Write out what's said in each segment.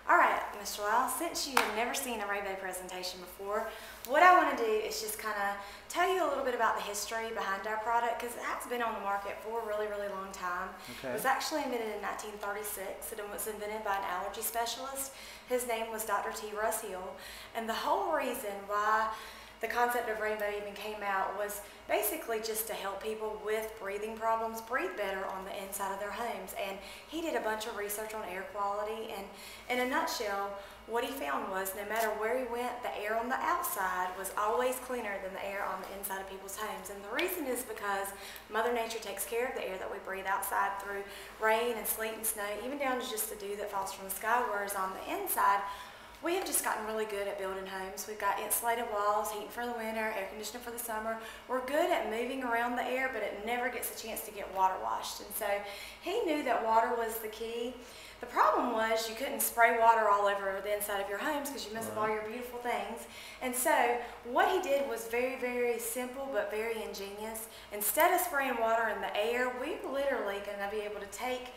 Alright, Mr. Lyle, since you have never seen a rainbow presentation before, what I want to do is just kind of tell you a little bit about the history behind our product, because it has been on the market for a really, really long time. Okay. It was actually invented in 1936. It was invented by an allergy specialist. His name was Dr. T. Russ Hill, and the whole reason why the concept of rainbow even came out was basically just to help people with breathing problems breathe better on the inside of their homes. And he did a bunch of research on air quality, and in a nutshell, what he found was no matter where he went, the air on the outside was always cleaner than the air on the inside of people's homes. And the reason is because Mother Nature takes care of the air that we breathe outside through rain and sleet and snow, even down to just the dew that falls from the sky, whereas on the inside, we have just gotten really good at building homes. We've got insulated walls, heating for the winter, air conditioning for the summer. We're good at moving around the air, but it never gets a chance to get water washed. And so he knew that water was the key. The problem was you couldn't spray water all over the inside of your homes because you mess up all your beautiful things. And so what he did was very, very simple but very ingenious. Instead of spraying water in the air, we're literally going to be able to take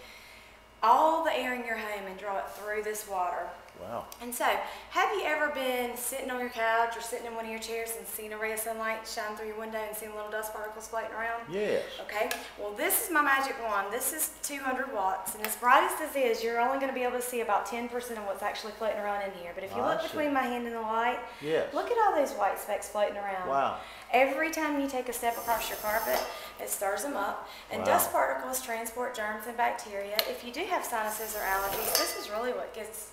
all the air in your home and draw it through this water. Wow. And so, have you ever been sitting on your couch or sitting in one of your chairs and seen a ray of sunlight shine through your window and seen little dust particles floating around? Yes. Okay, well this is my magic wand. This is 200 watts, and as bright as this is, you're only going to be able to see about 10% of what's actually floating around in here. But if you look between my hand and the light, yes, look at all those white specks floating around. Wow. Every time you take a step across your carpet, it stirs them up, and dust particles transport germs and bacteria. If you do have sinuses or allergies, this is really what gets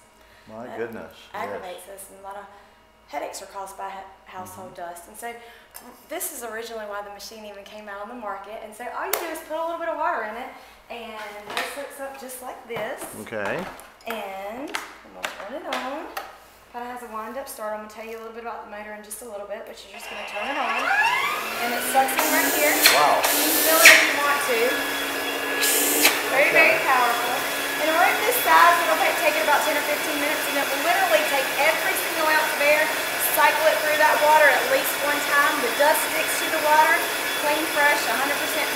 aggravates us, and a lot of headaches are caused by household dust. And so this is originally why the machine even came out on the market. And so all you do is put a little bit of water in it, and this hooks up just like this. Okay. And I'm going to turn it on. Kind of has a wind-up start. I'm going to tell you a little bit about the motor in just a little bit, but you're just going to turn it on, and it sucks in right here. Wow. You can feel it if you want to. Very, very powerful. In a room this size, it'll take it about 10 or 15 minutes, and it will literally take every single ounce of air, cycle it through that water at least one time. The dust sticks to the water, clean, fresh, 100%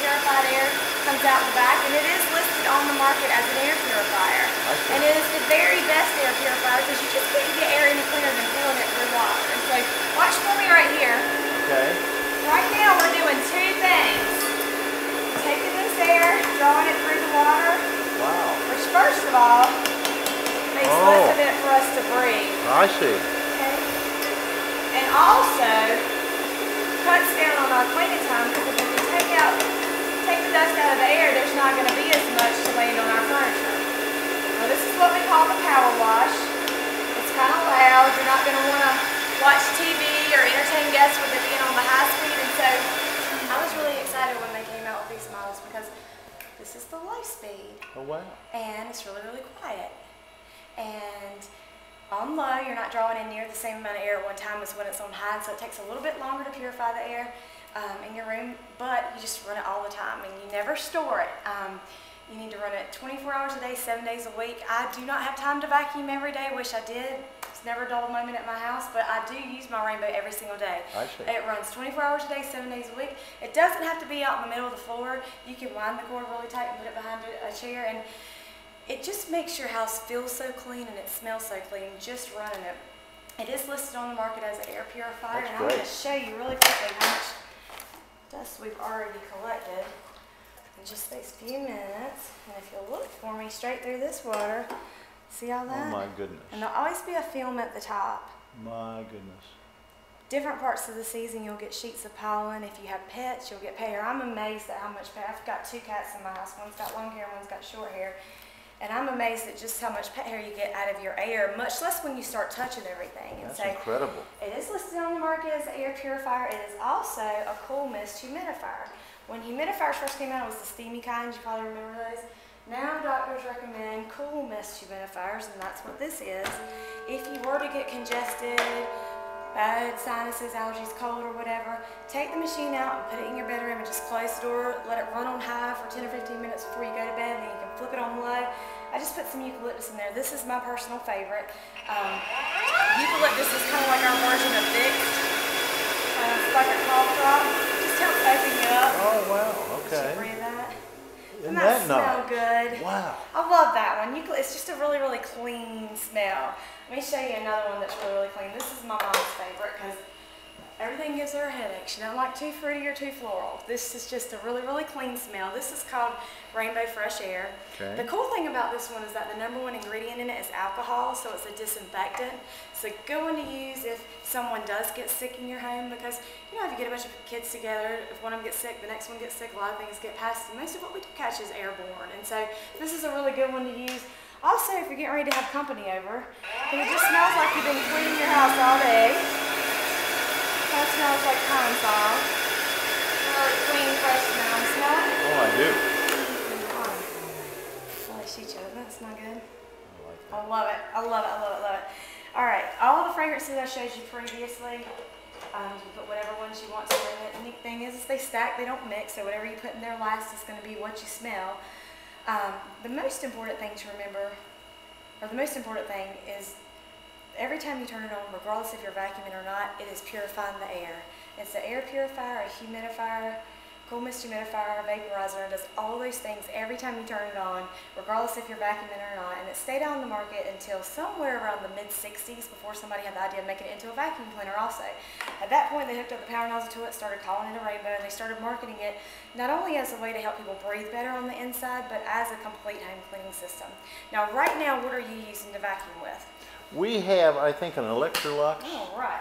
purified air comes out the back, and it is listed on the market as an air purifier. And it is the very best air purifier because you just can't get air any cleaner than filling it through water. And so, watch for me right here. Okay. Right now, we're doing two things. Taking this air, drawing it through the water. Wow. Which, first of all, makes less of it for us to breathe. I see. Okay. And also cuts down on our cleaning time, because if we can take the dust out of the air, there's not going to be as much to land on our furniture. Now, this is what we call the power wash. It's kind of loud. You're not going to want to watch TV or entertain guests with it being on the high speed. And so I was really excited when they came out with these models, because this is the low speed. Oh, wow. And it's really, really quiet. And on low, you're not drawing in near the same amount of air at one time as when it's on high, so it takes a little bit longer to purify the air in your room, but you just run it all the time, and you never store it. You need to run it 24 hours a day, 7 days a week. I do not have time to vacuum every day. Wish I did. It's never a dull moment at my house, but I do use my rainbow every single day. I see. It runs 24 hours a day, 7 days a week. It doesn't have to be out in the middle of the floor. You can wind the cord really tight and put it behind a chair, and it just makes your house feel so clean and it smells so clean just running it. It is listed on the market as an air purifier, and I'm going to show you really quickly how much dust we've already collected in just these few minutes. And if you'll look for me straight through this water, see all that? Oh my goodness. And there'll always be a film at the top. My goodness. Different parts of the season, you'll get sheets of pollen. If you have pets, you'll get pet hair. I'm amazed at how much pet. I've got 2 cats in my house. One's got long hair, one's got short hair. And I'm amazed at just how much pet hair you get out of your air, much less when you start touching everything. And that's incredible. It is listed on the market as an air purifier. It is also a cool mist humidifier. When humidifiers first came out, it was the steamy kind. You probably remember those. Now doctors recommend cool mist humidifiers, and that's what this is. If you were to get congested, bad sinuses, allergies, cold, or whatever, take the machine out and put it in your bedroom and just close the door, let it run on high for 10 or 15 minutes before you go to bed, and then you can flip it on low. I just put some eucalyptus in there. This is my personal favorite. Eucalyptus is kind of like our version of Vicks. It's like a cough drop. Just helps open you up. Oh, wow. Okay. Breathe that. Isn't that smell nice? good? Wow. I love that one. It's just a really, really clean smell. Let me show you another one that's really, really clean. This is my mom's favorite because everything gives her a headache. She doesn't like too fruity or too floral. This is just a really, really clean smell. This is called Rainbow Fresh Air. Okay. The cool thing about this one is that the #1 ingredient in it is alcohol, so it's a disinfectant. It's a good one to use if someone does get sick in your home because, you know, if you get a bunch of kids together, if one of them gets sick, the next one gets sick, a lot of things get passed. And most of what we do catch is airborne. And so this is a really good one to use. Also, if you're getting ready to have company over, because it just smells like you've been cleaning your house all day. That smells like Pine-Sol. Really clean, fresh smell. Smell it? Oh, I do. Oh, she chose. That's not good. I like I that. love it. I love it. I love it. Love it. All right. All the fragrances I showed you previously, you can put whatever ones you want to in it. The neat thing is they stack. They don't mix. So whatever you put in there last is going to be what you smell. The most important thing to remember, or the most important thing is every time you turn it on, regardless if you're vacuuming or not, it is purifying the air. It's an air purifier, a humidifier, cool mist humidifier, vaporizer. It does all those things every time you turn it on, regardless if you're vacuuming or not. And it stayed on the market until somewhere around the mid-60s before somebody had the idea of making it into a vacuum cleaner also. At that point, they hooked up the power nozzle to it, started calling it a Rainbow, and they started marketing it not only as a way to help people breathe better on the inside, but as a complete home cleaning system. Now, right now, what are you using to vacuum with? We have, I think, an Electrolux. All right.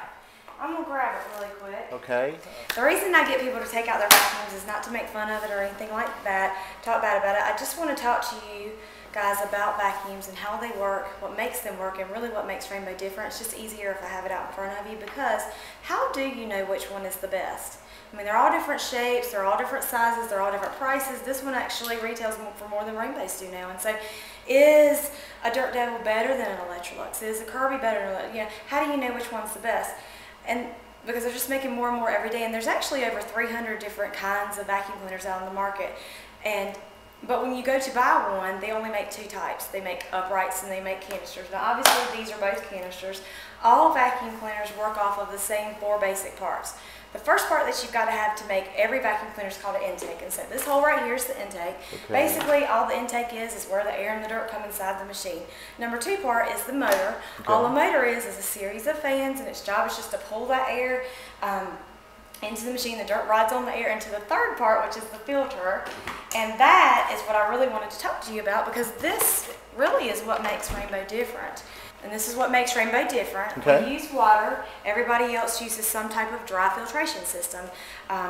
I'm going to grab it really quick. Okay. The reason I get people to take out their vacuums is not to make fun of it or anything like that, talk bad about it. I just want to talk to you guys about vacuums and how they work, what makes them work, and really what makes Rainbow different. It's just easier if I have it out in front of you because how do you know which one is the best? I mean, they're all different shapes, they're all different sizes, they're all different prices. This one actually retails for more than Rainbows do now. And so, is a Dirt Devil better than an Electrolux? Is a Kirby better than, you know, how do you know which one's the best? And because they're just making more and more every day, and there's actually over 300 different kinds of vacuum cleaners out on the market. But when you go to buy one, they only make 2 types. They make uprights and they make canisters. Now obviously these are both canisters. All vacuum cleaners work off of the same 4 basic parts. The first part that you've got to have to make every vacuum cleaner is called an intake. And so this hole right here is the intake. Okay. Basically all the intake is where the air and the dirt come inside the machine. Number 2 part is the motor. Okay. All a motor is a series of fans, and its job is just to pull that air into the machine. The dirt rides on the air into the third part, which is the filter. And that is what I really wanted to talk to you about because this really is what makes Rainbow different. And this is what makes Rainbow different. Okay. We use water. Everybody else uses some type of dry filtration system.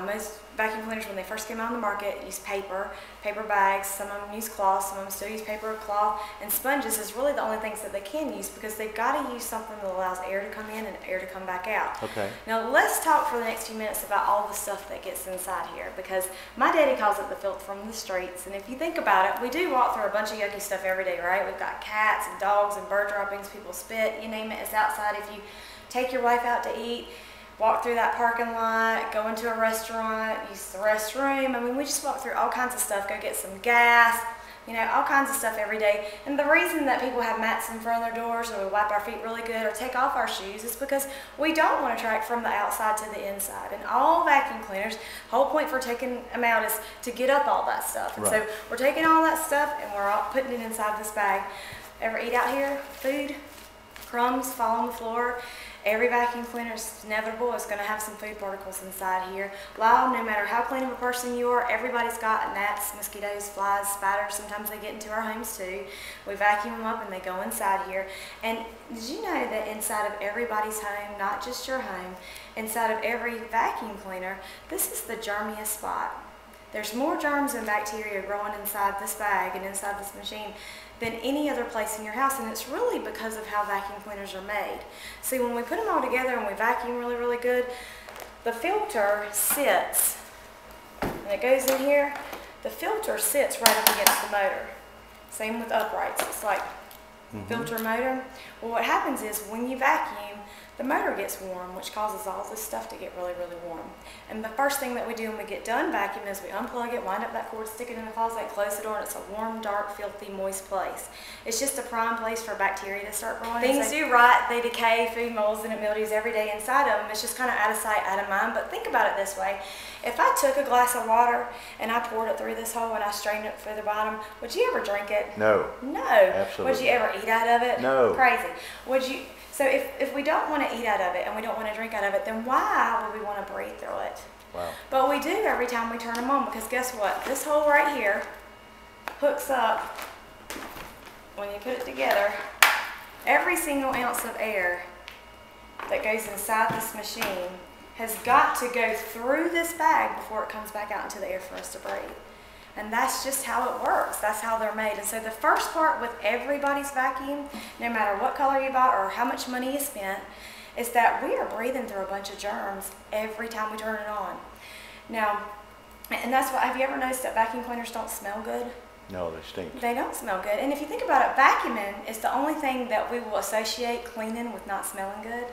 Most vacuum cleaners, when they first came out on the market, use paper bags. Some of them use cloth. Some of them still use paper, cloth, and sponges is really the only things that they can use because they've got to use something that allows air to come in and air to come back out. Okay. Now let's talk for the next few minutes about all the stuff that gets inside here because my daddy calls it the filth from the streets. And if you think about it, we do walk through a bunch of yucky stuff every day, right? We've got cats and dogs and bird droppings, people spit, you name it, it's outside. If you take your wife out to eat, walk through that parking lot, go into a restaurant, use the restroom. I mean, we just walk through all kinds of stuff, go get some gas, you know, all kinds of stuff every day. And the reason that people have mats in front of their doors or we wipe our feet really good or take off our shoes is because we don't want to track from the outside to the inside. And all vacuum cleaners, the whole point for taking them out is to get up all that stuff. And Right. so we're taking all that stuff and we're all putting it inside this bag. Ever eat out here? Food, crumbs fall on the floor. Every vacuum cleaner is inevitable. It's going to have some food particles inside here. Well, no matter how clean of a person you are, everybody's got gnats, mosquitoes, flies, spiders. Sometimes they get into our homes too. We vacuum them up and they go inside here. And did you know that inside of everybody's home, not just your home, inside of every vacuum cleaner, this is the germiest spot. There's more germs and bacteria growing inside this bag and inside this machine than any other place in your house, and it's really because of how vacuum cleaners are made. See, when we put them all together and we vacuum really, really good, the filter sits, and it goes in here, the filter sits right up against the motor. Same with uprights, it's like filter motor. Well, what happens is when you vacuum, the motor gets warm, which causes all this stuff to get really, really warm. And the first thing that we do when we get done vacuuming is we unplug it, wind up that cord, stick it in the closet, close the door, and it's a warm, dark, filthy, moist place. It's just a prime place for bacteria to start growing. Things do rot, they decay, food molds and it mildews every day inside of them. It's just kind of out of sight, out of mind. But think about it this way. If I took a glass of water and I poured it through this hole and I strained it through the bottom, would you ever drink it? No. No. Absolutely. Would you ever eat out of it? No. Crazy. Would you? So if we don't want to eat out of it and we don't want to drink out of it, then why would we want to breathe through it? Wow. But we do every time we turn them on, because guess what? This hole right here hooks up, when you put it together, every single ounce of air that goes inside this machine has got to go through this bag before it comes back out into the air for us to breathe. And that's just how it works. That's how they're made. And so the first part with everybody's vacuum, no matter what color you bought or how much money you spent, is that we are breathing through a bunch of germs every time we turn it on. Now, and that's why, have you ever noticed that vacuum cleaners don't smell good? No, they stink. They don't smell good. And if you think about it, vacuuming is the only thing that we will associate cleaning with not smelling good.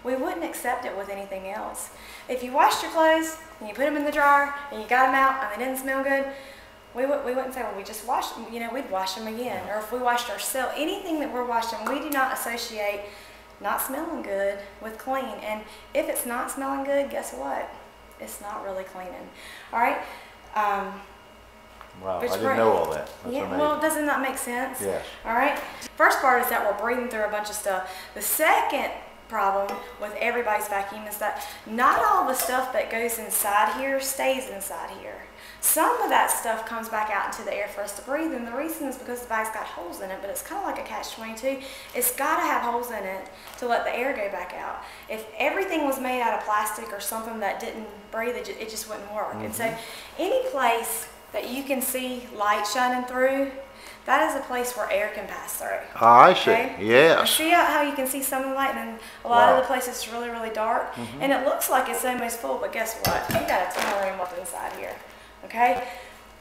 We wouldn't accept it with anything else. If you washed your clothes and you put them in the dryer and you got them out and they didn't smell good, we wouldn't say, well, we just washed them. You know, we'd wash them again. Or if we washed ourselves, anything that we're washing, we do not associate not smelling good with clean. And if it's not smelling good, guess what? It's not really cleaning. All right? Wow, I didn't know all that. That's amazing. Well, doesn't that make sense? Yes. All right? First part is that we're breathing through a bunch of stuff. The second problem with everybody's vacuum is that not all the stuff that goes inside here stays inside here. Some of that stuff comes back out into the air for us to breathe, and the reason is because the bag's got holes in it, but it's kind of like a catch-22. It's got to have holes in it to let the air go back out. If everything was made out of plastic or something that didn't breathe, it just wouldn't work. And so any place that you can see light shining through, that is a place where air can pass through. Oh, I see. Okay? Yes. See how you can see some of the light, and then a lot of the places it's really, really dark, and it looks like it's almost full, but guess what? You got a ton of room up inside here. Okay?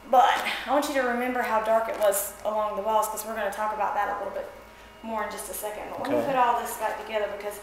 But I want you to remember how dark it was along the walls, because we're going to talk about that a little bit more in just a second. But let me put all this back together, because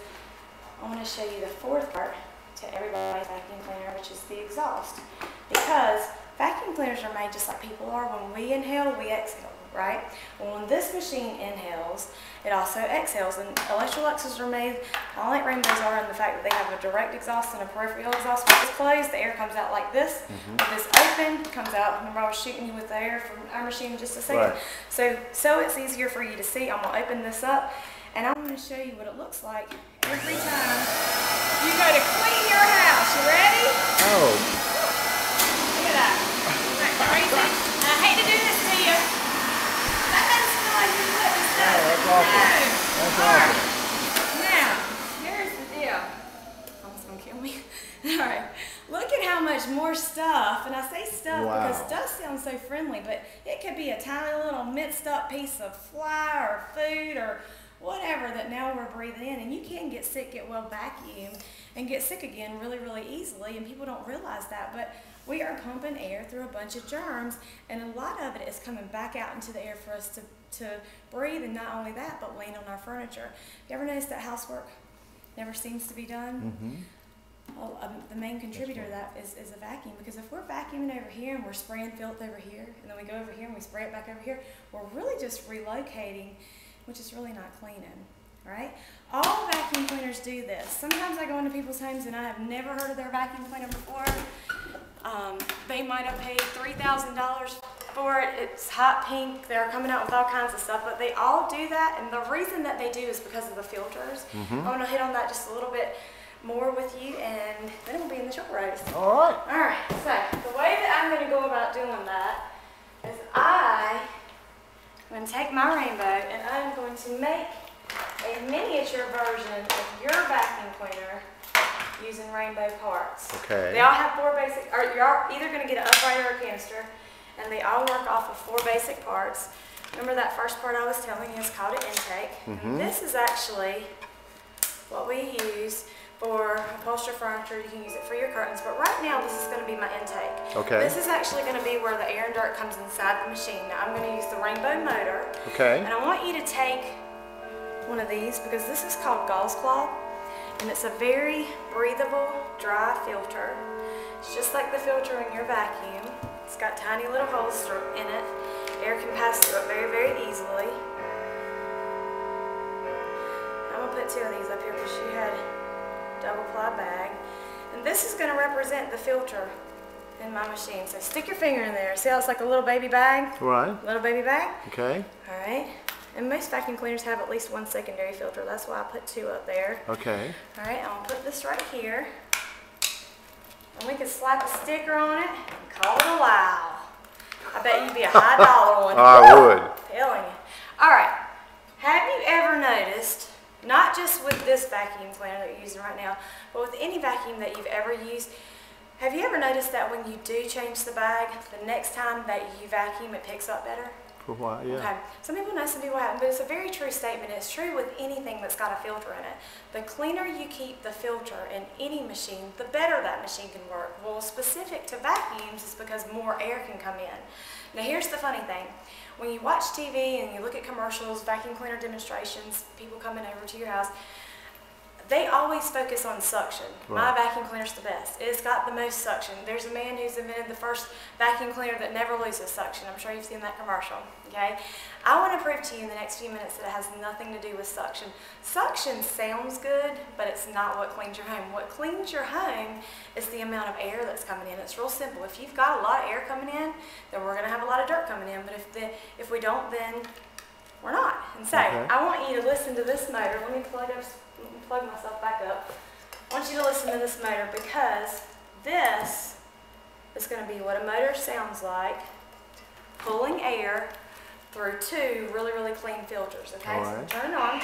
I want to show you the fourth part to everybody's vacuum cleaner, which is the exhaust. Because vacuum cleaners are made just like people are. When we inhale, we exhale, right? Well, when this machine inhales, it also exhales. And Electroluxes are made kind of like rainbows are in the fact that they have a direct exhaust and a peripheral exhaust. When it's closed, the air comes out like this. When it's open, it comes out. Remember, I was shooting you with the air from our machine in just a second. Right. So it's easier for you to see. I'm going to open this up, and I'm going to show you what it looks like every time you go to clean your house. You ready? Oh. Look at that. Isn't that crazy? I hate to do this to you. That doesn't smell like your lips, does it? That's awful. That's awful. Now, here's the deal. Almost gonna kill me. All right. Look at how much more stuff, and I say stuff because stuff sounds so friendly, but it could be a tiny little minced up piece of fly or food or whatever that now we're breathing in, and you can get sick, get well vacuum, and get sick again really, really easily, and people don't realize that, but we are pumping air through a bunch of germs, and a lot of it is coming back out into the air for us to breathe, and not only that, but laying on our furniture. You ever notice that housework never seems to be done? Well, the main contributor to that is a vacuum, because if we're vacuuming over here and we're spraying filth over here, and then we go over here and we spray it back over here, we're really just relocating, which is really not cleaning, right? All vacuum cleaners do this. Sometimes I go into people's homes and I have never heard of their vacuum cleaner before. They might have paid $3,000 for it. It's hot pink. They're coming out with all kinds of stuff, but they all do that, and the reason that they do is because of the filters. I want to hit on that just a little bit more with you, and then we'll be in the short rows. All right. All right, so the way that I'm going to go about doing that is I'm going to take my rainbow and I'm going to make a miniature version of your vacuum cleaner using rainbow parts. Okay. They all have four basic, or you're either going to get an upright or a canister, and they all work off of four basic parts. Remember that first part I was telling you is called an intake. And this is actually what we use for upholstered furniture. You can use it for your curtains, but right now this is going to be my intake. Okay. This is actually going to be where the air and dirt comes inside the machine. Now I'm going to use the rainbow motor. Okay. And I want you to take one of these, because this is called gauze cloth. And it's a very breathable, dry filter. It's just like the filter in your vacuum. It's got tiny little holes in it. Air can pass through it very, very easily. I'm gonna put 2 of these up here because she had a double ply bag. And this is gonna represent the filter in my machine. So stick your finger in there. See how it's like a little baby bag? Right. Little baby bag? Okay. All right. And most vacuum cleaners have at least 1 secondary filter. That's why I put 2 up there. Okay. All right, I'm gonna put this right here. And we can slap a sticker on it and call it a wow. I bet you'd be a high dollar one. I would. Telling you. All right, have you ever noticed, not just with this vacuum cleaner that you're using right now, but with any vacuum that you've ever used, have you ever noticed that when you do change the bag, the next time that you vacuum, it picks up better? For a while, yeah. Okay. Some people know, some people haven't, but it's a very true statement. It's true with anything that's got a filter in it. The cleaner you keep the filter in any machine, the better that machine can work. Well, specific to vacuums is because more air can come in. Now, here's the funny thing. When you watch TV and you look at commercials, vacuum cleaner demonstrations, people coming over to your house, they always focus on suction. Right. My vacuum cleaner's the best. It's got the most suction. There's a man who's invented the first vacuum cleaner that never loses suction. I'm sure you've seen that commercial, okay? I want to prove to you in the next few minutes that it has nothing to do with suction. Suction sounds good, but it's not what cleans your home. What cleans your home is the amount of air that's coming in. It's real simple. If you've got a lot of air coming in, then we're going to have a lot of dirt coming in. But if we don't, then we're not. And so, Okay. I want you to listen to this motor. Let me plug myself back up. I want you to listen to this motor because this is going to be what a motor sounds like, pulling air through 2 really, really clean filters. Okay, All so right. turn it on.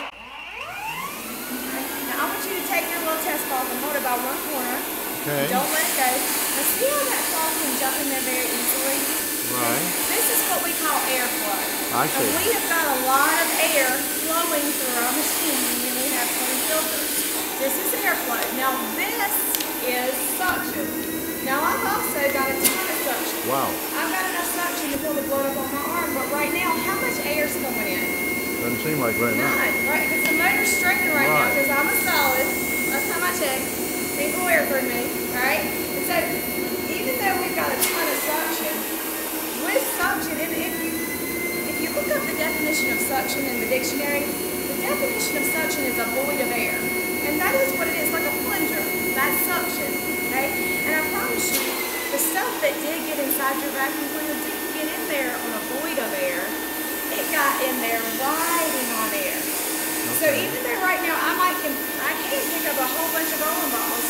Now I want you to take your little test ball and hold it by one corner. Okay. Don't let it go. Now see how that cloth can jump in there very easily? Right. This is what we call airflow. I see. And we have got a lot of air flowing through our machine when we have clean filters. This is airflow. Now this is suction. Now I've also got a ton of suction. Wow. I've got enough suction to feel the blood up on my arm, but right now, how much air is coming in? Doesn't seem like very much. None, right? Because the motor's straining right now because I'm a solid. Last time I checked, ain't no air through me, all right? And so even though we've got a ton of suction, with suction, if you look up the definition of suction in the dictionary, the definition of suction is a void of air. And that is what it is, like a plunger. That's suction, okay? And I promise you, the stuff that did get inside your vacuum cleaner didn't get in there on a void of air. It got in there riding on air. Okay. So even though right now I can't pick up a whole bunch of bowling balls,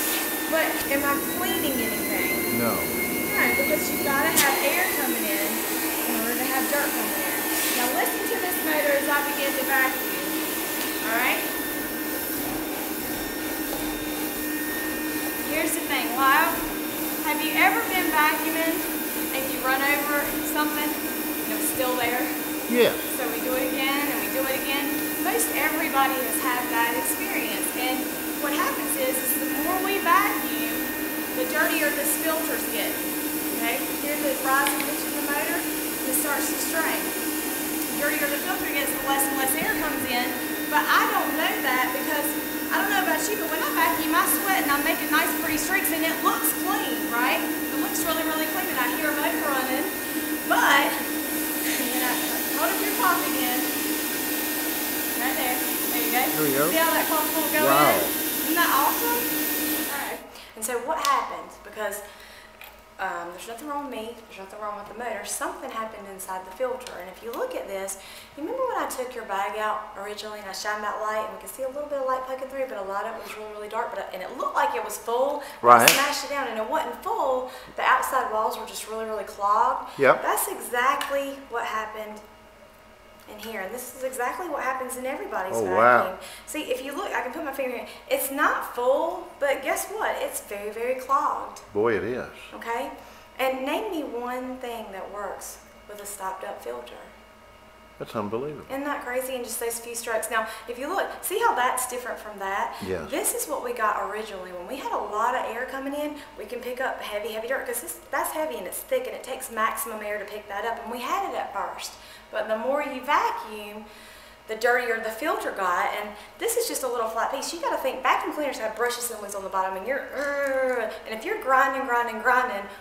but am I cleaning anything? No. No, because you've got to have air coming in order to have dirt coming in. Now listen to this motor as I begin to vacuum. Alright? Here's the thing, Lyle. Have you ever been vacuuming and you run over something and it was still there? Yes. So we do it again and we do it again. Most everybody has had that experience. And what happens is the more we vacuum, the dirtier this filters get. Okay? Here's the rising pitch of the motor, and it starts to strain. The dirtier the filter gets, the less and less air comes in. But I don't know that because, I don't know about you, but when I vacuum, I sweat and I'm making nice pretty streaks and it looks clean, right? It looks really, really clean and I hear a motor running. But, and then I hold up your cloth again. Right there. There you go. There we go. See how that cloth will go Wow. in? Isn't that awesome? Alright. And so what happened? Because there's nothing wrong with me, there's nothing wrong with the motor, something happened inside the filter. And if you look at this, you remember when I took your bag out originally and I shined that light and we could see a little bit of light poking through, but a lot of it was really, really dark, and it looked like it was full. Right. I smashed it down and it wasn't full, the outside walls were just really, really clogged. Yep. That's exactly what happened in here, and this is exactly what happens in everybody's vacuum. Wow. See, if you look, I can put my finger here. It's not full, but guess what? It's very, very clogged. Boy, it is. Okay? And name me one thing that works with a stopped up filter. That's unbelievable. Isn't that crazy in just those few strokes? Now, if you look, see how that's different from that? Yes. This is what we got originally. When we had a lot of air coming in, we can pick up heavy, heavy dirt because that's heavy and it's thick and it takes maximum air to pick that up. And we had it at first. But the more you vacuum, the dirtier the filter got. And this is just a little flat piece. You got to think, vacuum cleaners have brush assemblies on the bottom, and and if you're grinding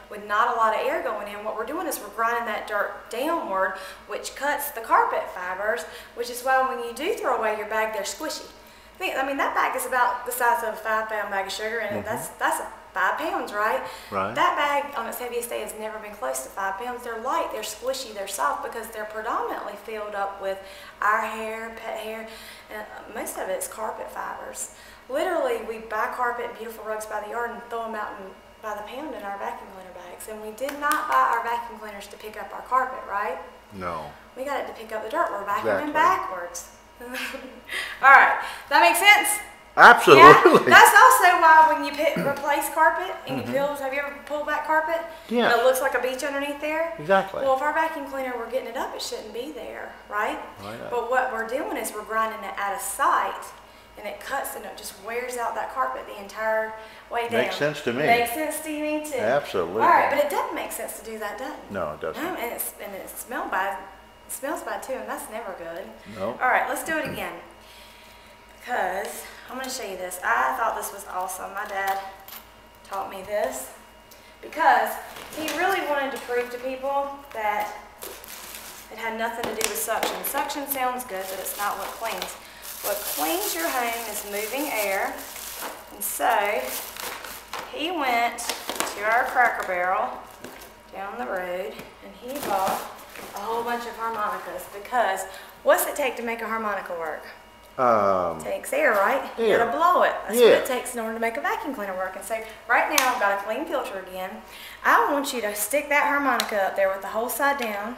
with not a lot of air going in, what we're doing is we're grinding that dirt downward, which cuts the carpet fibers, which is why when you do throw away your bag, they're squishy. I mean, that bag is about the size of a 5-pound bag of sugar, and that's 5 pounds, right? Right. That bag on its heaviest day has never been close to 5 pounds. They're light, they're squishy, they're soft because they're predominantly filled up with our hair, pet hair, and most of it's carpet fibers. Literally, we buy carpet and beautiful rugs by the yard and throw them out by the pound in our vacuum cleaner bags. And we did not buy our vacuum cleaners to pick up our carpet, right? No. We got it to pick up the dirt. We're vacuuming Exactly. backwards. All right, that makes sense? Absolutely. Yeah? That's also why when you replace carpet and you peel, have you ever pulled back carpet? Yeah. And it looks like a beach underneath there? Exactly. Well, if our vacuum cleaner, we're getting it up, it shouldn't be there, right? Right. But what we're doing is we're grinding it out of sight, and it cuts and it just wears out that carpet the entire way down. Makes sense to me. Makes sense to me too. Absolutely. All right, but it doesn't make sense to do that, does it? No, it doesn't. No, and it smells bad too, and that's never good. No. All right, let's do it again. Because I'm going to show you this. I thought this was awesome. My dad taught me this because he really wanted to prove to people that it had nothing to do with suction. Suction sounds good, but it's not what cleans. What cleans your home is moving air. And so he went to our Cracker Barrel down the road and he bought a whole bunch of harmonicas because what's it take to make a harmonica work? Takes air, right? You Air. gotta blow it. That's Yeah. what it takes in order to make a vacuum cleaner work. And so right now I've got a clean filter again. I want you to stick that harmonica up there with the whole side down.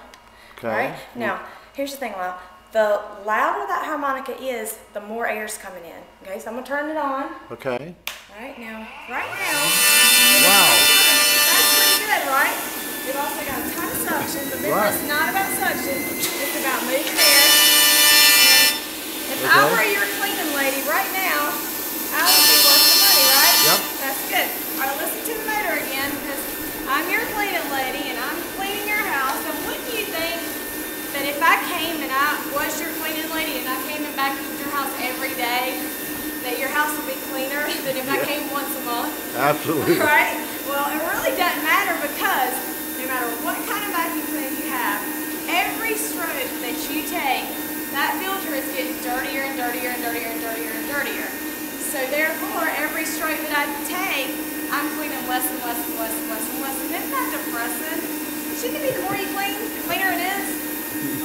Okay. Right? Now, here's the thing, Lyle. The louder that harmonica is, the more air's coming in. Okay, so I'm gonna turn it on. Okay. Right now. Wow. That's pretty good, right? We've also got a ton of suction, but this Right. is not about suction. It's about moving air. If I Okay. were your cleaning lady right now, I would be worth the money, right? Yep. That's good. All right, listen to the motor again, because I'm your cleaning lady and I'm cleaning your house. And wouldn't you think that if I came and I was your cleaning lady and I came and vacuumed your house every day, that your house would be cleaner than if I came once a month? Absolutely. Right? Well, it really doesn't matter because no matter what kind of vacuum cleaner you have, every stroke that you take, that filter is getting dirtier and dirtier and dirtier and dirtier and dirtier. So therefore, every stroke that I take, I'm cleaning less and less and less and less and less. And isn't that depressing? Shouldn't it be the more you clean, the cleaner it is?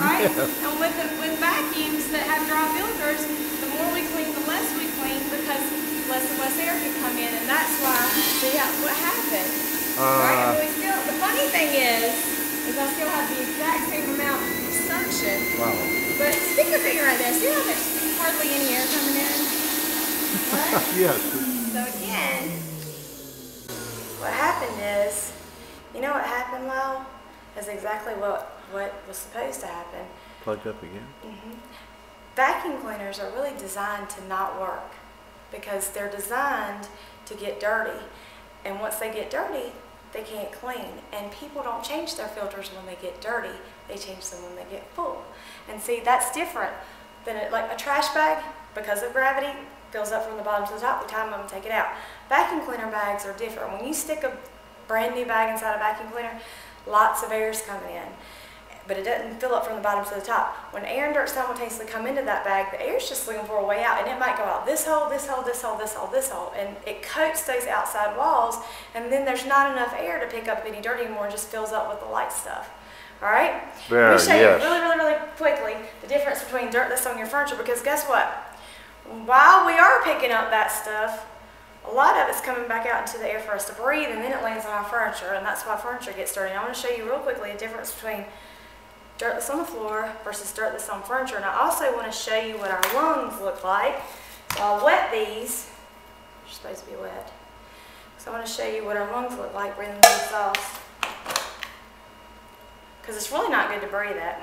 Right? Yeah. And with vacuums that have dry filters, the more we clean, the less we clean because less and less air can come in. And that's why, see what happens. Right? And the funny thing is I still have the exact same amount of suction. Wow. But stick your finger right there. See how there's hardly any air coming in? Right? Yes. So again, what happened is, you know what happened, Lyle? Is exactly what was supposed to happen. Plugged up again. Vacuum cleaners are really designed to not work because they're designed to get dirty. And once they get dirty, they can't clean. And people don't change their filters when they get dirty. They change them when they get full. And see, that's different than like a trash bag, because of gravity, fills up from the bottom to the top. We tie them up and take it out. Vacuum cleaner bags are different. When you stick a brand new bag inside a vacuum cleaner, lots of air is coming in. But it doesn't fill up from the bottom to the top. When air and dirt simultaneously come into that bag, the air is just looking for a way out, and it might go out this hole, this hole, this hole, this hole, this hole, and it coats those outside walls, and then there's not enough air to pick up any dirt anymore, and just fills up with the light stuff. All right? Let me show you really quickly the difference between dirt that's on your furniture, because guess what? While we are picking up that stuff, a lot of it's coming back out into the air for us to breathe, and then it lands on our furniture, and that's why furniture gets dirty. And I want to show you real quickly the difference between dirt that's on the floor versus dirt that's on furniture. And I also want to show you what our lungs look like. So I'll wet these. They're supposed to be wet. So I want to show you what our lungs look like breathing these sauce. Because it's really not good to breathe it.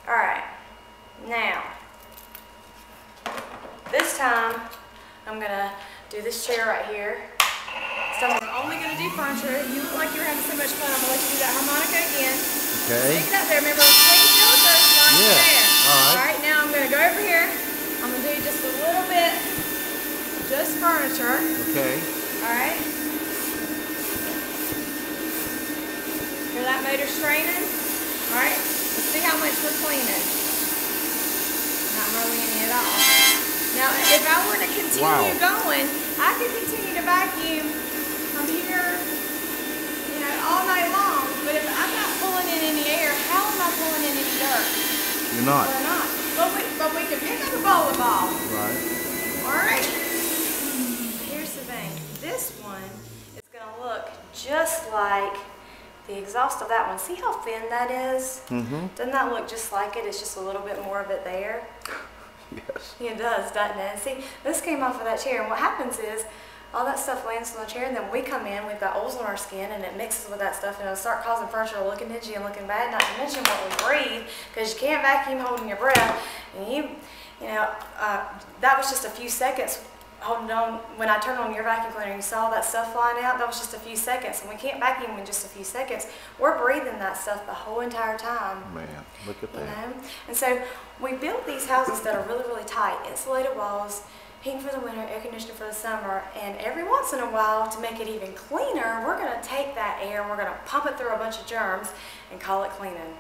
Alright. Now, this time I'm going to do this chair right here. So I'm only going to do furniture. You look like you're having so much fun. I'm going to let you do that harmonica again. Okay. Stick it up there. Remember, clean filter, not there. All right. All right. furniture. Okay. All right. Hear that motor straining? All right. Let's see how much we're cleaning. Not hardly any at all. Now, if I were to continue going, I could continue to vacuum from here, you know, all night long. But if I'm not pulling in any air, how am I pulling in any dirt? You're not. We're not. But we can pick up a bowling ball. Right. All right. Here's the thing. This one is going to look just like the exhaust of that one. See how thin that is? Mm-hmm. Doesn't that look just like it? It's just a little bit more of it there. Yes. It does, doesn't it? See, this came off of that chair, and what happens is all that stuff lands on the chair, and then we come in, we've got oils on our skin, and it mixes with that stuff, and it'll start causing furniture looking dingy and looking bad, not to mention what we breathe, because you can't vacuum holding your breath. And you know, that was just a few seconds holding on. When I turned on your vacuum cleaner and you saw that stuff flying out, that was just a few seconds, and we can't vacuum in just a few seconds. We're breathing that stuff the whole entire time. Man, look at that. You know? And so we built these houses that are really, really tight, insulated walls, heating for the winter, air conditioning for the summer, and every once in a while, to make it even cleaner, we're going to take that air and we're going to pump it through a bunch of germs and call it cleaning.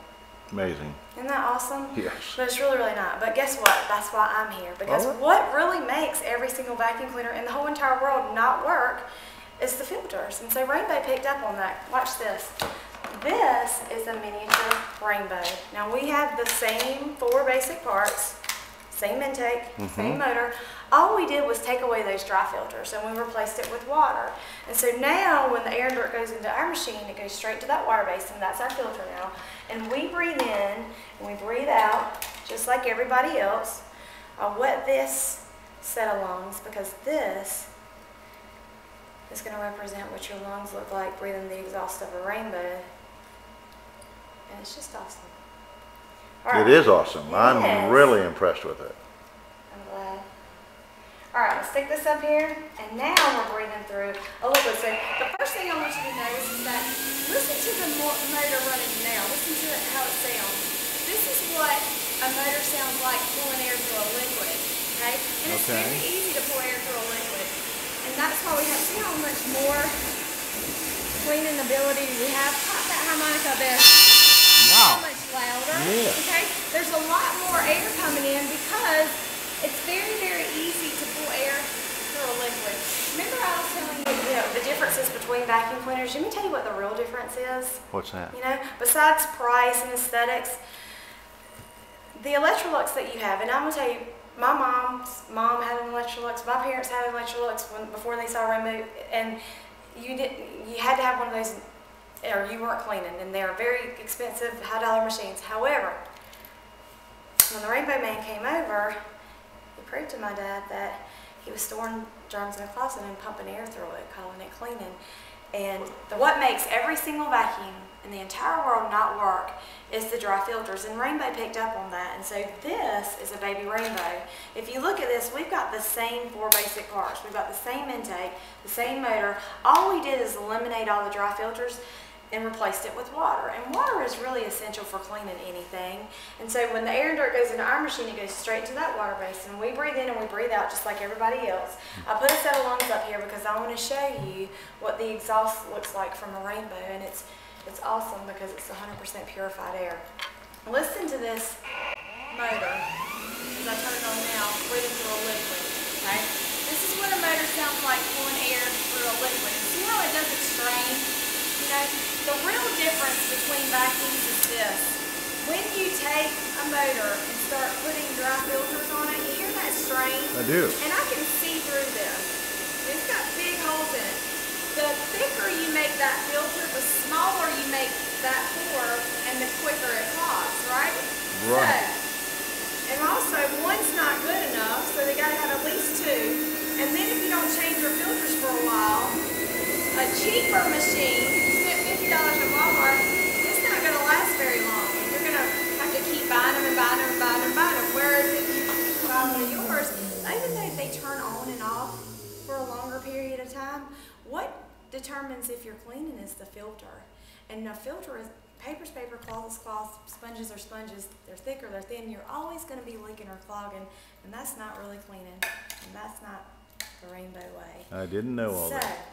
Amazing. Isn't that awesome? Yes. But it's really, really not. But guess what? That's why I'm here. Because what really makes every single vacuum cleaner in the whole entire world not work is the filters. And so Rainbow picked up on that. Watch this. This is a miniature Rainbow. Now we have the same 4 basic parts, same intake, same motor. All we did was take away those dry filters and we replaced it with water. And so now when the air and dirt goes into our machine, it goes straight to that water basin. That's our filter now. And we breathe in and we breathe out just like everybody else. I'll wet this set of lungs because this is going to represent what your lungs look like breathing the exhaust of a rainbow. And it's just awesome. All right. It is awesome. I'm Yes. really impressed with it. I'm glad. All right, let's stick this up here, and now we're breathing through a liquid. So the first thing I want you to notice is that listen to the motor running now. Listen to how it sounds. This is what a motor sounds like pulling air through a liquid, okay? And it's very easy to pull air through a liquid. And that's why we have, see how much more cleaning ability we have? Pop that harmonica a bit. Wow. So much louder, Yeah. okay? There's a lot more air coming in because it's very, very easy to pull air through a liquid. Remember I was telling you, the differences between vacuum cleaners? Let me tell you what the real difference is. What's that? You know, besides price and aesthetics, the Electrolux that you have, and I'm going to tell you, my mom's mom had an Electrolux, my parents had an Electrolux before they saw Rainbow, and you had to have one of those, or you weren't cleaning, and they're very expensive, high-dollar machines. However, when the Rainbow Man came over, he proved to my dad that he was storing germs in a closet and pumping air through it, calling it cleaning. And what makes every single vacuum in the entire world not work is the dry filters, and Rainbow picked up on that. And so this is a baby Rainbow. If you look at this, we've got the same 4 basic parts. We've got the same intake, the same motor. All we did is eliminate all the dry filters and replaced it with water. And water is really essential for cleaning anything. And so when the air and dirt goes into our machine, it goes straight to that water basin. We breathe in and we breathe out just like everybody else. I put a set of lungs up here because I want to show you what the exhaust looks like from a Rainbow, and it's awesome because it's 100% purified air. Listen to this motor. As I turn it on now, breathing through a liquid. Okay? This is what a motor sounds like pulling air through a liquid. See how it doesn't strain? You know, the real difference between vacuums is this. When you take a motor and start putting dry filters on it, you hear that strain? I do. And I can see through this. It's got big holes in it. The thicker you make that filter, the smaller you make that pore, and the quicker it clogs, right? Right. So, and also, one's not good enough, so they got to have at least 2. And then if you don't change your filters for a while, a cheaper machine, you spent $50 at Walmart, it's not going to last very long. And you're going to have to keep buying them and buying them and buying them and buying them. Whereas if you buy one of yours, even though they turn on and off for a longer period of time, what determines if you're cleaning is the filter. And the filter is, paper's paper, cloth is cloth, sponges are sponges, they're thick or they're thin. You're always going to be leaking or clogging, and that's not really cleaning, and that's not the rainbow way. I didn't know all that.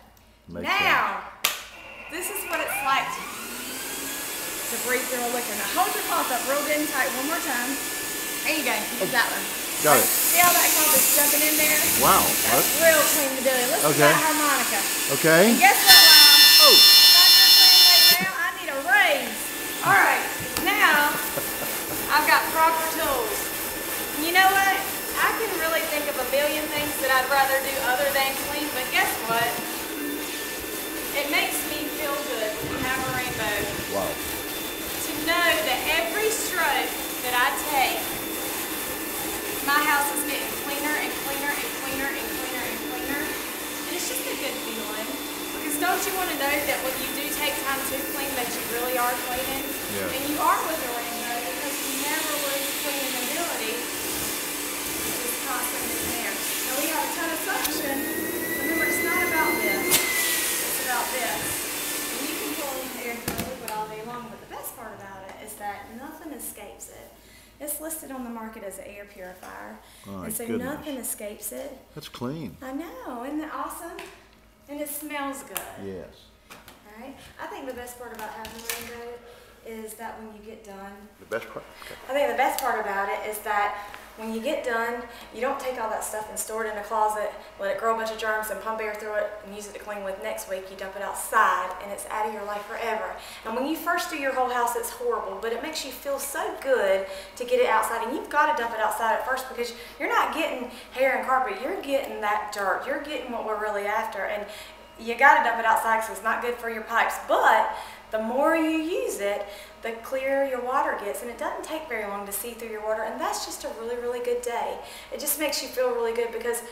Makes Now, this is what it's like to breathe through a liquor. Now hold your cloth up real good and tight one more time. There you go. Use that one. Got it. See how that cloth is jumping in there? Wow. That's real clean to do. Listen to that harmonica. Okay. And guess what, Lyle? Oh. If I'm not clean right now, I need a raise. All right. Now, I've got proper tools. And you know what? I can really think of a million things that I'd rather do other than clean, but guess what? It makes me feel good when you have a rainbow. Wow. To know that every stroke that I take, my house is getting cleaner and cleaner and cleaner and cleaner and cleaner. And it's just a good feeling. Because don't you want to know that when you do take time to clean that you really are cleaning? Yeah. And you are with the rainbow because you never lose cleaning ability. It's just constant in there. Now we have a ton of suction. Remember, it's not about this. It's about this. And you can pull air through a liquid all day long, but the best part about it is that nothing escapes it. It's listed on the market as an air purifier, and so nothing escapes it. That's clean. I know, isn't that awesome? And it smells good. Yes. All right. I think the best part about having rainbow is that when you get done. The best part? Okay. I think the best part about it is that when you get done, you don't take all that stuff and store it in a closet, let it grow a bunch of germs and pump air through it and use it to clean with next week. You dump it outside and it's out of your life forever. And when you first do your whole house, it's horrible, but it makes you feel so good to get it outside. And you've got to dump it outside at first because you're not getting hair and carpet, you're getting that dirt. You're getting what we're really after. And you got to dump it outside because it's not good for your pipes. But the more you use it, the clearer your water gets, and it doesn't take very long to see through your water, and that's just a really, really good day. It just makes you feel really good because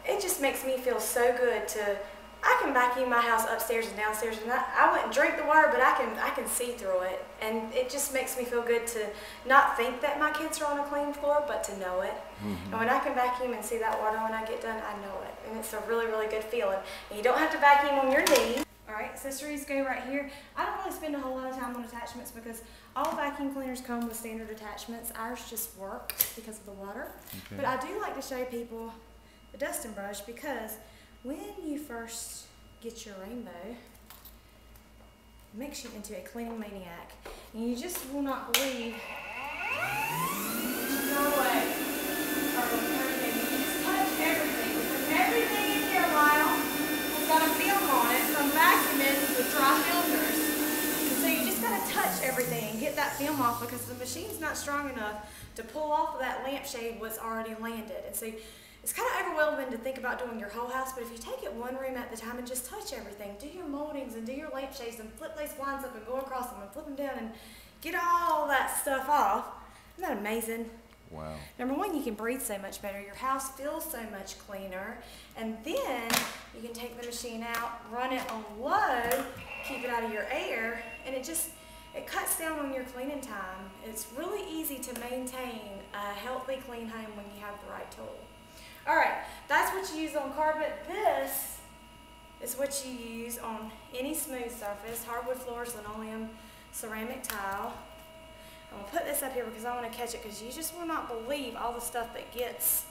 it just makes me feel so good to, I can vacuum my house upstairs and downstairs, and I wouldn't drink the water, but I can see through it, and it just makes me feel good to not think that my kids are on a clean floor, but to know it. And when I can vacuum and see that water when I get done, I know it, and it's a really, really good feeling. And you don't have to vacuum on your knees. All right, accessories go right here. I don't really spend a whole lot of time on attachments because all vacuum cleaners come with standard attachments. Ours just work because of the water. Okay. But I do like to show people the dusting brush because when you first get your rainbow, it makes you into a cleaning maniac. And you just will not believe there's no way. You just touch everything. Because everything in here, Lyle, has got a film on it from vacuuming with dry filters. And so you just got to touch everything and get that film off because the machine's not strong enough to pull off of that lampshade what's already landed. And so it's kind of overwhelming to think about doing your whole house, but if you take it one room at a time and just touch everything, do your moldings and do your lampshades and flip those blinds up and go across them and flip them down and get all that stuff off. Isn't that amazing? Wow. Number one, you can breathe so much better. Your house feels so much cleaner. And then you can take the machine out, run it on low, keep it out of your air, and it cuts down on your cleaning time. It's really easy to maintain a healthy, clean home when you have the right tool. All right, that's what you use on carpet. This is what you use on any smooth surface, hardwood floors, linoleum, ceramic tile. I'm going to put this up here because I want to catch it because you just will not believe all the stuff that gets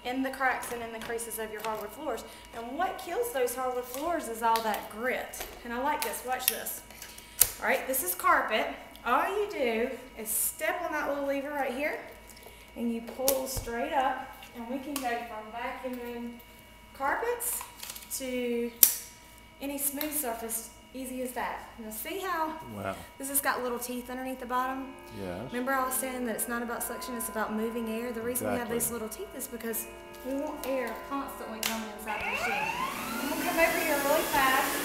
in the cracks and in the creases of your hardwood floors. And what kills those hardwood floors is all that grit. And I like this. Watch this. All right, this is carpet. All you do is step on that little lever right here and you pull straight up. And we can go from vacuuming carpets to any smooth surface, easy as that. Now see how this has got little teeth underneath the bottom? Yes. Remember I was saying that it's not about suction, it's about moving air? The reason we have these little teeth is because we want air constantly coming inside the machine. I'm going to come over here really fast,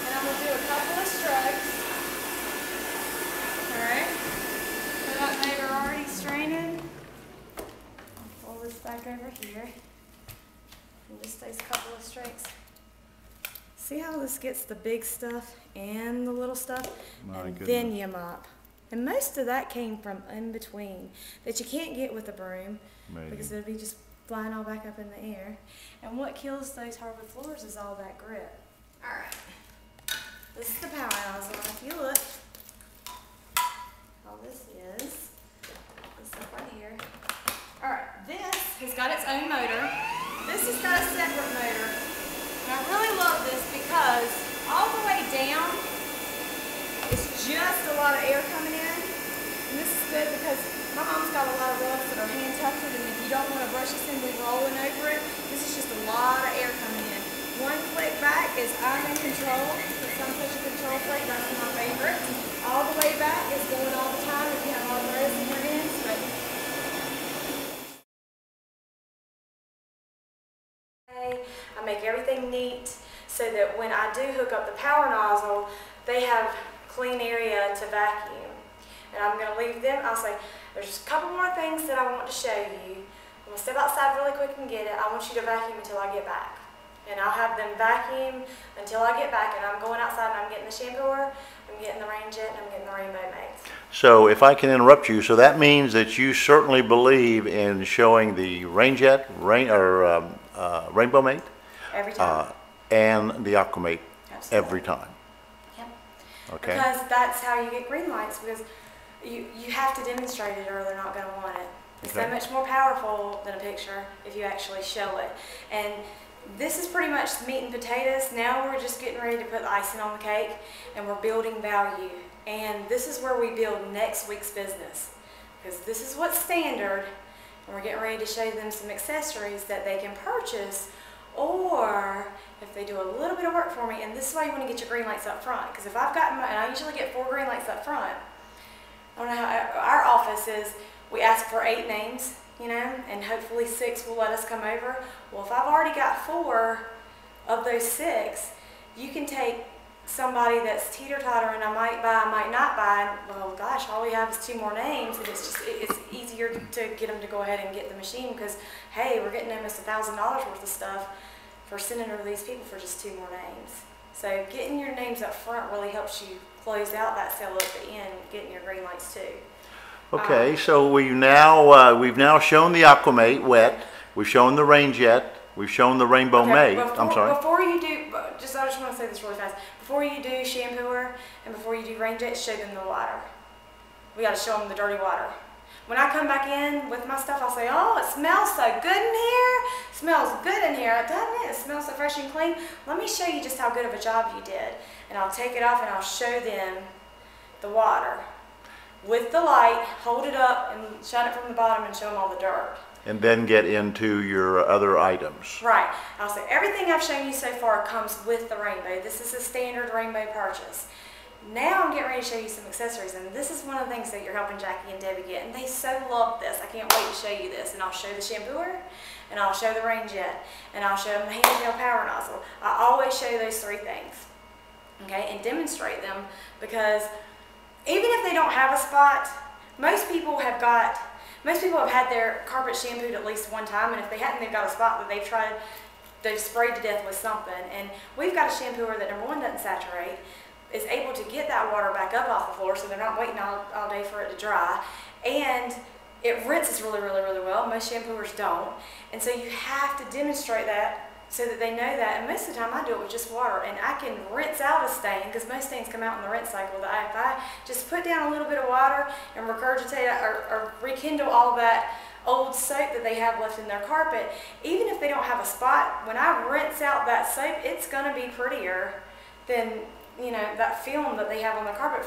and I'm going to do a couple of strokes. Alright? So that motor already straining. This back over here and just those couple of strokes. See how this gets the big stuff and the little stuff? And then you mop. And most of that came from in between that you can't get with a broom because it would be just flying all back up in the air. And what kills those hardwood floors is all that grit. Alright, this is the power nozzle. If you look, all this is this up right here. Alright, this has got its own motor. this has got a separate motor. And I really love this because all the way down is just a lot of air coming in. And this is good because my mom's got a lot of rugs that are hand tufted, and if you don't want to brush this in, we're rolling over it. This is just a lot of air coming in. One click back is I'm in control. The sun push control plate, that's my favorite. All the way back is going all the time if you have all the threads in your ends. But I make everything neat so that when I do hook up the power nozzle, they have clean area to vacuum. And I'm going to leave them. I'll say, there's a couple more things that I want to show you. I'm going to step outside really quick and get it. I want you to vacuum until I get back. And I'll have them vacuum until I get back. And I'm going outside and I'm getting the shampooer, I'm getting the rain jet, and I'm getting the rainbow mates. So if I can interrupt you, so that means that you certainly believe in showing the rain jet, rainbow mate, every time, and the aquamate. Absolutely. Every time. Yep. Okay. Because that's how you get green lights. Because you have to demonstrate it, or they're not going to want it. It's so much more powerful than a picture if you actually show it. And this is pretty much meat and potatoes. Now we're just getting ready to put the icing on the cake, and we're building value. And this is where we build next week's business, because this is what's standard, and we're getting ready to show them some accessories that they can purchase, or if they do a little bit of work for me. And this is why you want to get your green lights up front, because if I've got and I usually get 4 green lights up front. I don't know how our office is. We ask for 8 names, you know, and hopefully 6 will let us come over. Well, if I've already got 4 of those 6, you can take somebody that's teeter-totter and I might buy, I might not buy. Well, gosh, all we have is 2 more names, and it's easier to get them to go ahead and get the machine, because hey, we're getting almost $1,000 worth of stuff for sending over these people for just 2 more names. So getting your names up front really helps you close out that sale at the end, getting your green lights too. Okay, so we've now shown the aquamate wet, we've shown the rain jet, we've shown the rainbow mate. I'm sorry. Before you do, I just want to say this really fast. Before you do shampooer and before you do rain jet, show them the water. We got to show them the dirty water. When I come back in with my stuff, I'll say, oh, it smells so good in here. It smells good in here, doesn't it? It smells so fresh and clean. Let me show you just how good of a job you did. And I'll take it off and I'll show them the water with the light, hold it up and shine it from the bottom and show them all the dirt. And then get into your other items. Right. I'll say everything I've shown you so far comes with the rainbow. This is a standard rainbow purchase. Now I'm getting ready to show you some accessories, and this is one of the things that you're helping Jackie and Debbie get, and they so love this. I can't wait to show you this. And I'll show the shampooer, and I'll show the rain jet, and I'll show them the handheld power nozzle. I always show those 3 things, okay, and demonstrate them, because even if they don't have a spot, most people have had their carpet shampooed at least one time, and if they hadn't, they've got a spot that they've sprayed to death with something. And we've got a shampooer that, number 1, doesn't saturate, is able to get that water back up off the floor, so they're not waiting all day for it to dry, and it rinses really, really, really well. Most shampooers don't, and so you have to demonstrate that so that they know that. And most of the time I do it with just water, and I can rinse out a stain, because most stains come out in the rinse cycle. That if I just put down a little bit of water and regurgitate or rekindle all that old soap that they have left in their carpet, even if they don't have a spot, when I rinse out that soap, it's going to be prettier than, you know, that film that they have on the carpet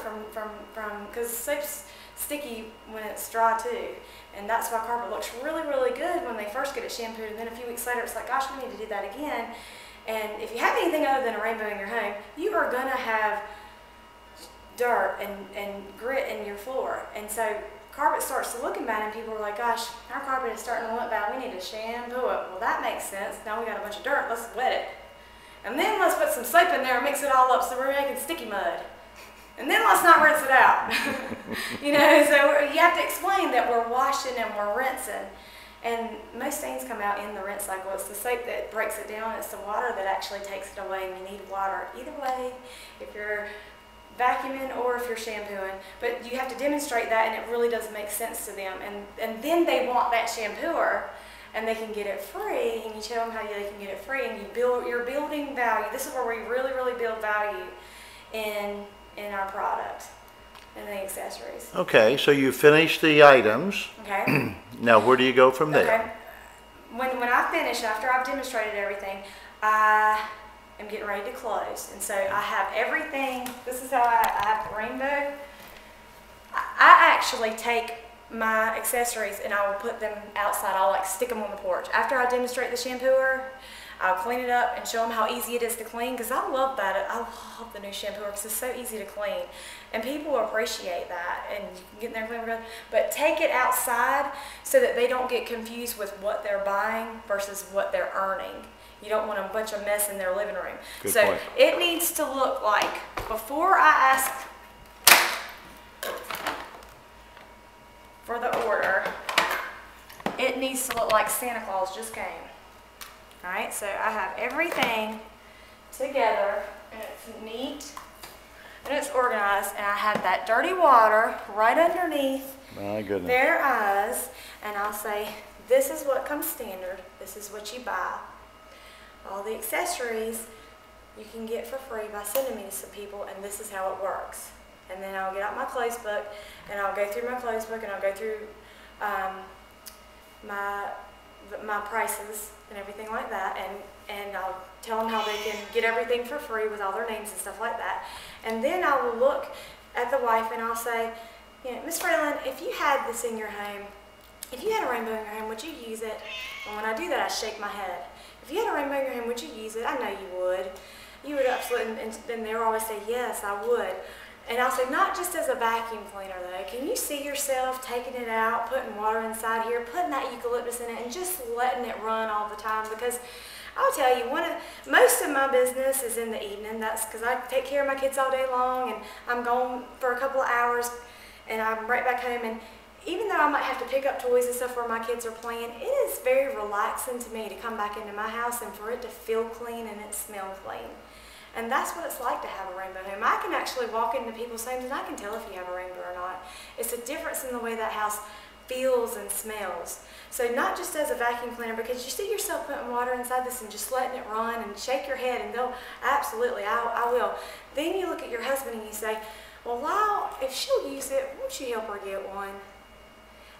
because soap's sticky when it's dry too. And that's why carpet looks really, really good when they first get it shampooed, and then a few weeks later it's like, gosh, we need to do that again. And if you have anything other than a rainbow in your home, you are going to have dirt and grit in your floor. And so carpet starts to looking bad, and people are like, gosh, our carpet is starting to look bad, we need to shampoo it. Well, that makes sense. Now we got a bunch of dirt, let's wet it. And then let's put some soap in there and mix it all up so we're making sticky mud. And then let's not rinse it out. You know, so you have to explain that we're washing and we're rinsing. And most stains come out in the rinse cycle. It's the soap that breaks it down. It's the water that actually takes it away, and you need water either way, if you're vacuuming or if you're shampooing. But you have to demonstrate that, and it really does make sense to them. And then they want that shampooer, and they can get it free, and you show them how they can get it free, and you're building value. This is where we really, really build value in our product and the accessories. Okay, so you finished the items. Okay. Now where do you go from there? Okay. when I finish, after I've demonstrated everything, I am getting ready to close. And so I have everything. This is how I have the rainbow. I actually take my accessories and I will put them outside. I'll like stick them on the porch. After I demonstrate the shampooer, I'll clean it up and show them how easy it is to clean, because I love that. I love the new shampooer because it's so easy to clean. And people appreciate that. And you can get in there and clean it, but take it outside so that they don't get confused with what they're buying versus what they're earning. You don't want a bunch of mess in their living room. Good so point. it needs to look like, before I ask for the order, it needs to look like Santa Claus just came. All right, so I have everything together, and it's neat, and it's organized, and I have that dirty water right underneath My goodness. their eyes, and I'll say, this is what comes standard, this is what you buy. All the accessories you can get for free by sending me to some people, and this is how it works. And then I'll get out my clothes book, and I'll go through my clothes book, and I'll go through my prices and everything like that, and I'll tell them how they can get everything for free with all their names and stuff like that. And then I will look at the wife and I'll say, you know, Miss Freeland, if you had this in your home, if you had a rainbow in your home, would you use it? And when I do that, I shake my head. If you had a rainbow in your home, would you use it? I know you would. You would absolutely, and then they'll always say, yes, I would. And I'll say, not just as a vacuum cleaner though. Can you see yourself taking it out, putting water inside here, putting that eucalyptus in it, and just letting it run all the time? Because I'll tell you, most of my business is in the evening. That's because I take care of my kids all day long, and I'm gone for a couple of hours, and I'm right back home. And even though I might have to pick up toys and stuff where my kids are playing, it is very relaxing to me to come back into my house and for it to feel clean and it smell clean. And that's what it's like to have a rainbow home. I can actually walk into people's homes and I can tell if you have a rainbow or not. It's a difference in the way that house feels and smells. So not just as a vacuum cleaner, because you see yourself putting water inside this and just letting it run and shake your head and they'll, absolutely, I will. Then you look at your husband and you say, well, Lyle, if she'll use it, won't you help her get one?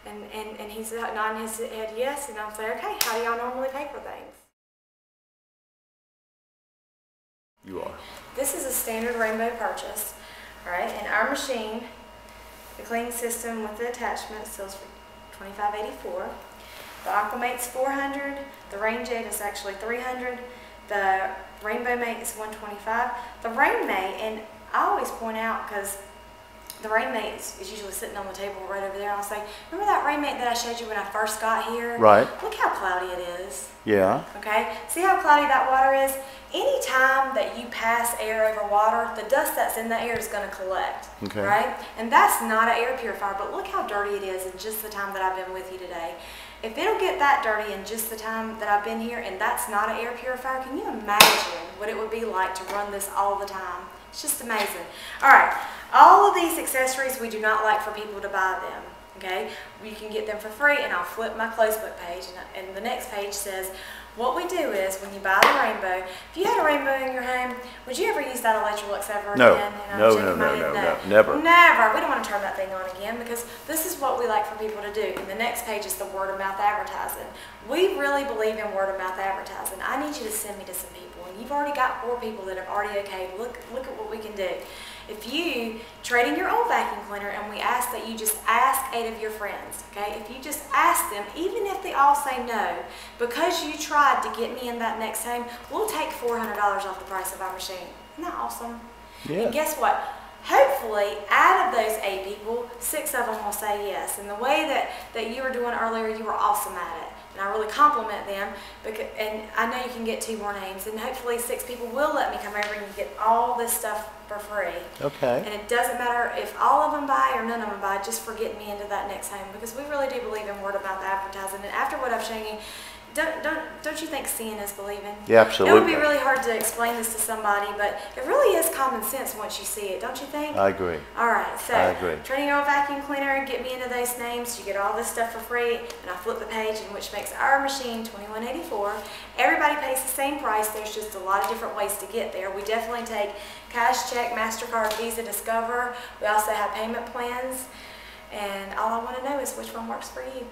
And he's nodding his head yes, and I'll say, okay, how do y'all normally pay for things? You are. This is a standard rainbow purchase, all right? And our machine, the cleaning system with the attachment, sells for $25.84. The Aquamate's $400. The Rain Jet is actually $300. The Rainbow Mate is $125. The Rain Mate, and I always point out, because the Rain Mate is usually sitting on the table right over there. I'll say, remember that Rain Mate that I showed you when I first got here? Right. Look how cloudy it is. Yeah. Okay, see how cloudy that water is? Any time that you pass air over water, the dust that's in that air is going to collect, Okay. right? And that's not an air purifier, but look how dirty it is in just the time that I've been with you today. If it'll get that dirty in just the time that I've been here, and that's not an air purifier, can you imagine what it would be like to run this all the time? It's just amazing. All right, all of these accessories, we do not like for people to buy them. Okay, you can get them for free, and I'll flip my close book page, and the next page says, what we do is, when you buy the rainbow, if you had a rainbow in your home, would you ever use that Electrolux ever again? No, never. Never. We don't want to turn that thing on again, because this is what we like for people to do. And the next page is the word of mouth advertising. We really believe in word of mouth advertising. I need you to send me to some people, and you've already got 4 people that have already okayed. Look at what we can do. If you trade in your old vacuum cleaner, and we ask that you just ask 8 of your friends, okay? If you just ask them, even if they all say no, because you tried to get me in that next home, we'll take $400 off the price of our machine. Isn't that awesome? Yeah. And guess what? Hopefully, out of those 8 people, 6 of them will say yes. And the way that you were doing earlier, you were awesome at it. And I really compliment them, and I know you can get 2 more names, and hopefully 6 people will let me come over and get all this stuff for free. Okay. And it doesn't matter if all of them buy or none of them buy, just for getting me into that next home, because we really do believe in word of mouth advertising. And after what I've shown you, don't you think seeing is believing? Yeah, absolutely. It would be really hard to explain this to somebody, but it really is common sense once you see it, don't you think? I agree. All right, so I agree. turn your old vacuum cleaner, get me into those names, you get all this stuff for free, and I flip the page, in which makes our machine $21.84. Everybody pays the same price. There's just a lot of different ways to get there. We definitely take cash, check, MasterCard, Visa, Discover. We also have payment plans, and all I want to know is which one works for you.